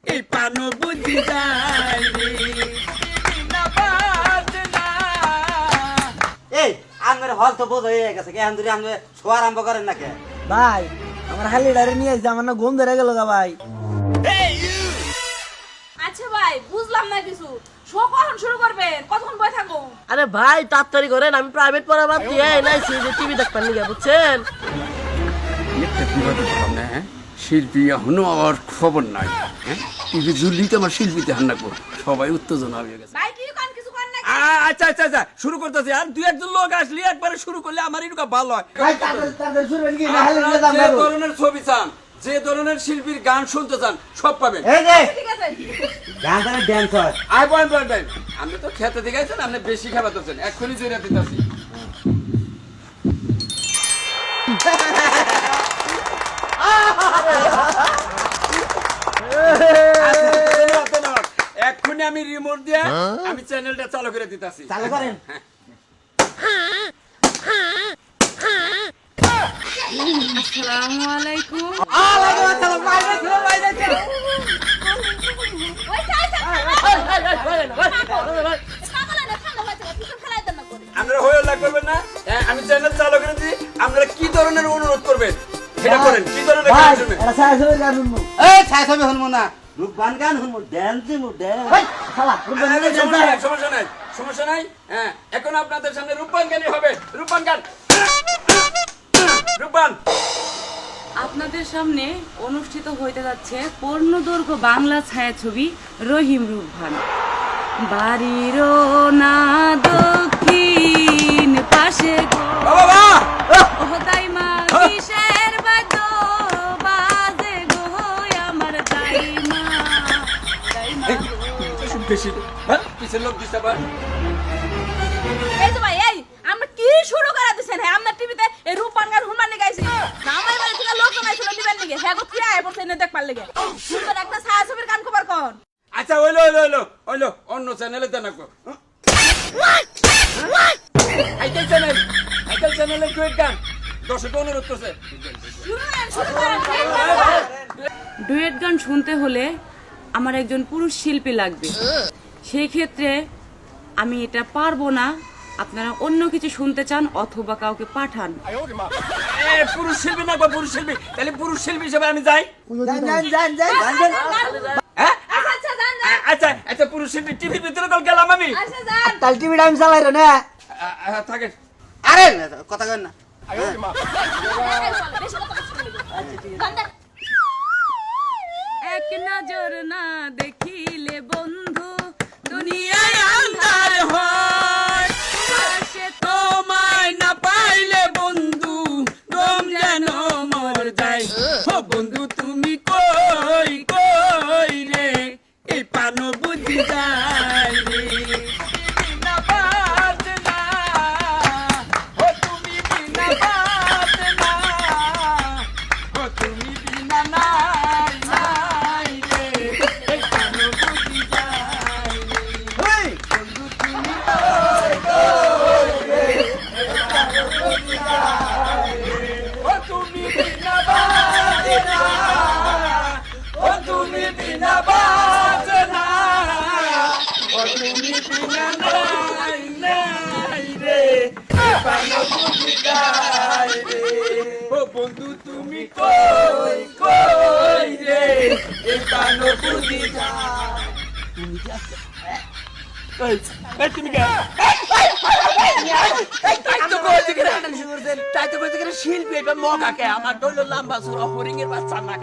এই পানো বুঝি যায় এই আমার হল তো বোঝ হয়ে গেছে এখন যদি আমি শোয়া আরম্ভ করেন নাকি ভাই আমার হালিডারে নিয়ে আসছে আমার না ঘুম ধরে গেল গা ভাই। আচ্ছা ভাই বুঝলাম না কিছু শো কখন শুরু করবেন কতক্ষণ বসে থাকবো? আরে ভাই তাড়াতাড়ি করেন, আমি প্রাইভেট পড়া বাদ দিয়ে এনাইছি যে টিভি দেখবেন নিয়ে, বুঝছেন? একটা বিপদে পড়লাম না, হ্যাঁ? শিল্পী এখনো আমার খবর নাই, হ্যাঁ? টিভি জুলিতে আমার শিল্পীতে হান্না করবো, সবাই উত্তেজনা হয়ে গেছে। ভাই কি কান কিছু করেন না? আচ্ছা আচ্ছা আচ্ছা শুরু করতেছি, আর দুই একজন লোক আসলে একবারে শুরু করলে আমার এটুকু ভালো হয়। ভাই তাদের শুনবেন কি না হালিডারে আপনারা যে দাম ধরনের ছবি চান, যে ধরনের শিল্পীর গান শুনতে চান, সব পাবেন। এই যে ঠিক আছে গান তাহলে ড্যান্স হয় আই পয়েন্ট পয়েন্ট টাইম আপনি তো খেতে দিয়েছেন, আপনি বেশি খাবার দিচ্ছেন, এক্ষুনি জোরে দিতেছি। এক্ষুনি আমি রিমোট দিয়ে আমি চ্যানেলটা চালু করে দিতেছি। চালু করেন আসসালামু আলাইকুম। আলাইকুম আসসালাম বাইরে ছিল বাইরে ছিল ওই চাই সকালে না ঠান্ডা হয়েছে কিছু ফেলাই দেন না করে। আপনারা হয়ে লাগ করবেন না, আমি চ্যানেল চালু করে দিই, আপনারা কি ধরনের অনুরোধ করবেন সেটা করেন, কি ধরনের গান ভাই শুনবেন। এটা সারা সবাই গান শুনবো। এই ছাই ছবি শুনবো না রূপবান গান শুনবো ড্যান্স দিমু ড্যান্স ভাই শালা রূপবান গান সমস্যা নাই, সমস্যা নাই, সমস্যা নাই। হ্যাঁ, এখন আপনাদের সামনে রূপবান গানই হবে, রূপবান গান। রূপবান আপনাদের সামনে অনুষ্ঠিত হইতে যাচ্ছে পূর্ণদৈর্ঘ্য বাংলা ছায়াছবি রহিম রূপবান। বাড়ির না দক্ষিণ পাশে গো বাবা ও দাইমা কিসের বাদ্য বাজে গো আমার দাইমা দাইমা গো। বেশি পিছের লোক দিতে পার। এই তো ভাই এই আমরা কি শুরু করে দিছেন? হ্যাঁ আমরা টিভিতে এই রূপবান গান হুনমানি গাইছি না আমার বাড়ি থেকে লোক নাই শুনে দিবেন নাকি? হ্যাঁ গো কি আয় পড়ছে না দেখবার লাগে সুন্দর একটা ছায়াছবির গান খবর কোন? আচ্ছা হইলো হইলো হইলো হইলো, অন্য চ্যানেলে দেন। আইটেল চ্যানেলে ডুয়েট গান দর্শক অনুরোধ করছে। শুরু করেন ডুয়েট গান শুনতে হলে আমার একজন পুরুষ শিল্পী লাগবে, সেই ক্ষেত্রে আমি এটা পারবো না। আপনারা অন্য কিছু শুনতে চান অথবা কাউকে পাঠান। পুরুষ শিল্পী না, পুরুষ শিল্পী, তাহলে পুরুষ শিল্পী হিসেবে আমি যাই। যান যান যান যান হ্যাঁ আচ্ছা আচ্ছা যান যান আচ্ছা আচ্ছা, পুরুষ শিল্পী টিভির ভিতরে কল গেলাম আমি। আচ্ছা যান তাল টিভিটা আমি চালাই রে না থাকে আরে কথা কই না বেশি কথা শুনবি গান দেখ এক নজর না দেখিলে বন্ধু দুনিয়ায় আন্ধার হয়, পাশে তোমায় না পাইলে বন্ধু দম যেন মর যায়। ও বন্ধু তুমি কই কই রে, এই পানো বুঝি যায় রে। বিনা বাজনা, ও তুমি বিনা বাজনা, ও তুমি বিনা নাই নাই রে, এই পানো বুঝি যায় রে। বন্ধু তুমি কই কই রে, এই পানো বুঝি যায় রে। ও তুমি বিনা বাজনা, ও তুমি বিনা বাজনা, ও তুমি বিনা নাই নাই রে, এই পানো বুঝি যায় রে। ও বন্ধু তুমি কই কই রে, এই পানো বুঝি যায়। শিল্পী এটা মগাকে আমার দইল লম্বা সুর হরিং এর বাচ্চা না